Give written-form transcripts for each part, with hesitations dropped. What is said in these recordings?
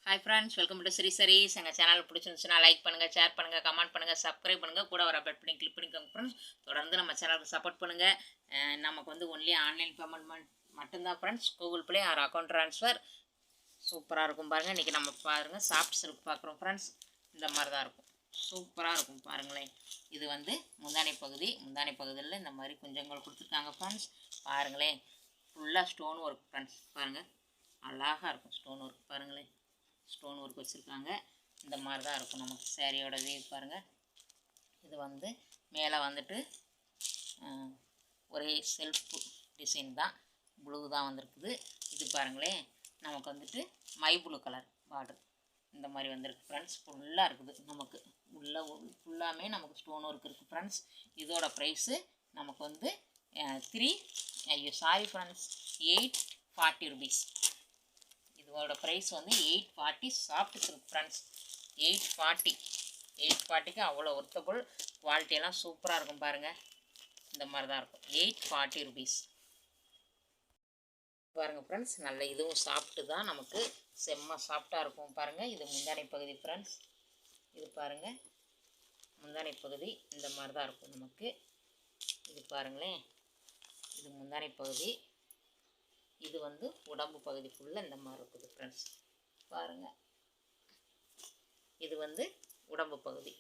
Hi friends, welcome to sarees. எங்கள் channel பிடிச்சிருந்துச்சுன்னா like பண்ணுங்கள், ஷேர் பண்ணுங்கள், கமெண்ட் பண்ணுங்கள், சப்ஸ்கிரைப் பண்ணுங்கள், கூட வர பெல் பண்ணி கிளிக் பண்ணிக்கோங்க ஃப்ரெண்ட்ஸ். தொடர்ந்து நம்ம சேனலுக்கு சப்போர்ட் பண்ணுங்கள். நமக்கு வந்து ஒன்லி ஆன்லைன் பேமெண்ட் மட்டும்தான் friends. Google play R account transfer சூப்பராக இருக்கும் பாருங்கள். இன்றைக்கி நம்ம பாருங்கள் சாஃப்ட் சில்க் பார்க்குறோம் ஃப்ரெண்ட்ஸ். இந்த மாதிரி தான் இருக்கும், சூப்பராக இருக்கும் பாருங்களேன். இது வந்து முந்தானை பகுதியில் இந்த மாதிரி குஞ்சங்கள் கொடுத்துருக்காங்க ஃப்ரெண்ட்ஸ். பாருங்களேன், ஃபுல்லாக ஸ்டோன் ஒர்க் ஃப்ரெண்ட்ஸ். பாருங்கள், அழகாக இருக்கும் ஸ்டோன் ஒர்க். பாருங்களேன், ஸ்டோன் ஒர்க் வச்சுருக்காங்க. இந்த மாதிரி தான் இருக்கும் நமக்கு சேரீயோட வீவ் பாருங்கள். இது வந்து மேலே வந்துட்டு ஒரே செல்ஃப் டிசைன் தான், ப்ளூ தான் வந்திருக்குது. இது பாருங்களேன், நமக்கு வந்துட்டு மை ப்ளூ கலர் பார்டர் இந்த மாதிரி வந்திருக்கு ஃப்ரெண்ட்ஸ். ஃபுல்லாக இருக்குது நமக்கு, ஃபுல்லாமே நமக்கு ஸ்டோன் ஒர்க் இருக்குது ஃப்ரெண்ட்ஸ். இதோட ப்ரைஸு நமக்கு வந்து 840 rupees. இதோட ப்ரைஸ் வந்து 840 சாஃப்ட் சில்க் ஃப்ரெண்ட்ஸ். 840க்கு அவ்வளோ ஒர்த்தபுள். குவாலிட்டியெல்லாம் சூப்பராக இருக்கும் பாருங்கள். இந்த மாதிரி தான் இருக்கும். 840 rupees பாருங்கள் ஃப்ரெண்ட்ஸ். நல்ல இதுவும் சாஃப்ட்டு தான், நமக்கு செம்ம சாஃப்டாக இருக்கும் பாருங்கள். இது முந்தானை பகுதி ஃப்ரெண்ட்ஸ். இது பாருங்கள், முந்தானை பகுதி இந்த மாதிரி தான் இருக்கும் நமக்கு. இது பாருங்களேன், இது முந்தானை பகுதி. இது வந்து உடம்பு பகுதி ஃபுல்லாக இந்த மாதிரி இருக்குது ஃப்ரெண்ட்ஸ். பாருங்கள், இது வந்து உடம்பு பகுதி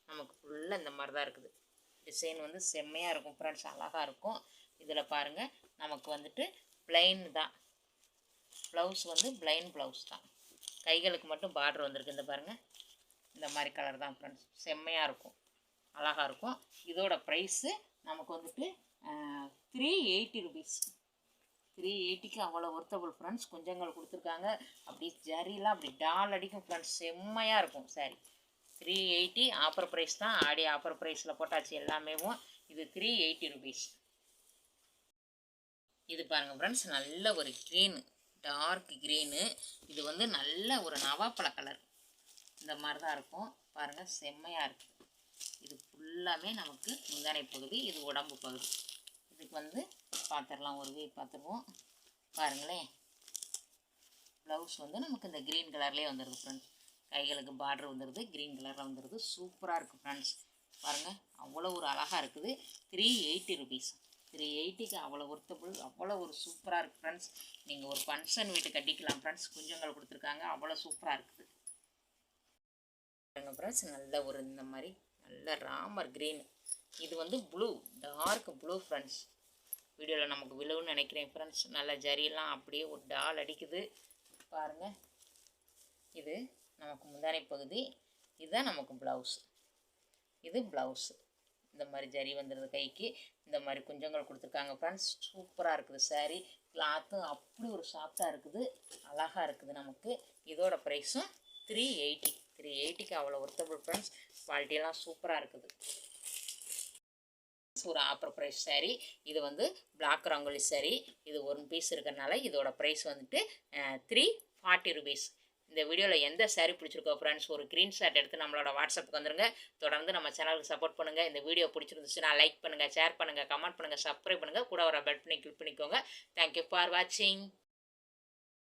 நமக்கு ஃபுல்லாக இந்த மாதிரி தான் இருக்குது. டிசைன் வந்து செம்மையாக இருக்கும் ஃப்ரெண்ட்ஸ், அழகாக இருக்கும். இதில் பாருங்கள், நமக்கு வந்துட்டு பிளைன் தான் ப்ளவுஸ், வந்து பிளைன் ப்ளவுஸ் தான். கைகளுக்கு மட்டும் பார்டர் வந்திருக்கு. இந்த பாருங்கள், இந்த மாதிரி கலர் தான் ஃப்ரெண்ட்ஸ். செம்மையாக இருக்கும், அழகாக இருக்கும். இதோட ப்ரைஸு நமக்கு வந்துட்டு 380 rupees. 380க்கு அவ்வளோ ஒர்த்தபுள் ஃப்ரெண்ட்ஸ். குஞ்சங்கள் கொடுத்துருக்காங்க. அப்படி ஜரிலாம் அப்படி டால் அடிக்கும் ஃப்ரெண்ட்ஸ். செம்மையாக இருக்கும் சாரி. 380 ஆஃபர் ப்ரைஸ் தான். ஆடி ஆஃபர் ப்ரைஸில் போட்டாச்சு எல்லாமே. இது 380 rupees. இது பாருங்கள் ஃப்ரெண்ட்ஸ், நல்ல ஒரு க்ரீனு, டார்க் க்ரீனு. இது வந்து நல்ல ஒரு நவாப்பழ கலர். இந்த மாதிரி தான் இருக்கும் பாருங்கள், செம்மையாக இருக்குது. இது ஃபுல்லாமே நமக்கு முந்தானை பகுதி, இது உடம்பு பகுதி. இதுக்கு வந்து பார்த்துடலாம், ஒரு வீ பார்த்துருவோம் பாருங்களேன். ப்ளவுஸ் வந்து நமக்கு இந்த க்ரீன் கலர்லேயே வந்துடுது ஃப்ரெண்ட்ஸ். கைகளுக்கு பார்டர் வந்துடுது, க்ரீன் கலரில் வந்துடுது. சூப்பராக இருக்குது ஃப்ரெண்ட்ஸ். பாருங்கள், அவ்வளோ ஒரு அழகாக இருக்குது. 380 rupees. 380க்கு அவ்வளோ ஒர்த்தபுள், அவ்வளோ ஒரு சூப்பராக இருக்குது ஃப்ரெண்ட்ஸ். நீங்கள் ஒரு ஃபங்க்ஷன் வீட்டு கட்டிக்கலாம் ஃப்ரெண்ட்ஸ். குஞ்சங்கள் கொடுத்துருக்காங்க, அவ்வளோ சூப்பராக இருக்குது பாருங்கள் ஃப்ரெண்ட்ஸ். நல்ல ஒரு இந்த மாதிரி நல்ல ராமர் க்ரீன். இது வந்து ப்ளூ, டார்க் ப்ளூ ஃப்ரெண்ட்ஸ். வீடியோவில் நமக்கு விழுவுன்னு நினைக்கிறேன் ஃப்ரெண்ட்ஸ். நல்ல ஜரியெல்லாம் அப்படியே ஒரு டால் அடிக்குது பாருங்கள். இது நமக்கு முந்தானை பகுதி, இதுதான் நமக்கு ப்ளவுஸ். இது ப்ளவுஸு. இந்த மாதிரி ஜரி வந்துடுது கைக்கு. இந்த மாதிரி குஞ்சங்கள் கொடுத்துருக்காங்க ஃப்ரெண்ட்ஸ். சூப்பராக இருக்குது சாரீ. கிளாத்தும் அப்படி ஒரு சாஃப்டாக இருக்குது, அழகாக இருக்குது நமக்கு. இதோட ப்ரைஸும் 380. 380க்கு அவ்வளோ ஒர்த்தபுள் ஃப்ரெண்ட்ஸ். குவாலிட்டியெல்லாம் சூப்பராக இருக்குது. ஒரு ஆஃபர் ப்ரைஸ் சாரீ. இது வந்து பிளாக் ரங்கோலி சாரீ. இது 1 பீஸ் இருக்கிறனால இதோட ப்ரைஸ் வந்துட்டு 340 rupees. இந்த வீடியோவில் எந்த சாரீ பிடிச்சிருக்கோ ஃப்ரெண்ட்ஸ், ஒரு ஸ்க்ரீன்ஷாட் எடுத்து நம்மளோட வாட்ஸ்அப்புக்கு வந்துருங்க. தொடர்ந்து நம்ம சேனலுக்கு சப்போர்ட் பண்ணுங்கள். இந்த வீடியோ பிடிச்சிருந்துச்சுன்னா லைக் பண்ணுங்கள், ஷேர் பண்ணுங்கள், கமெண்ட் பண்ணுங்கள், சப்ஸ்கிரைப் பண்ணுங்கள், கூட வர பெல் பண்ணி கிளிக் பண்ணிக்கோங்க. தேங்க்யூ ஃபார் வாட்சிங்.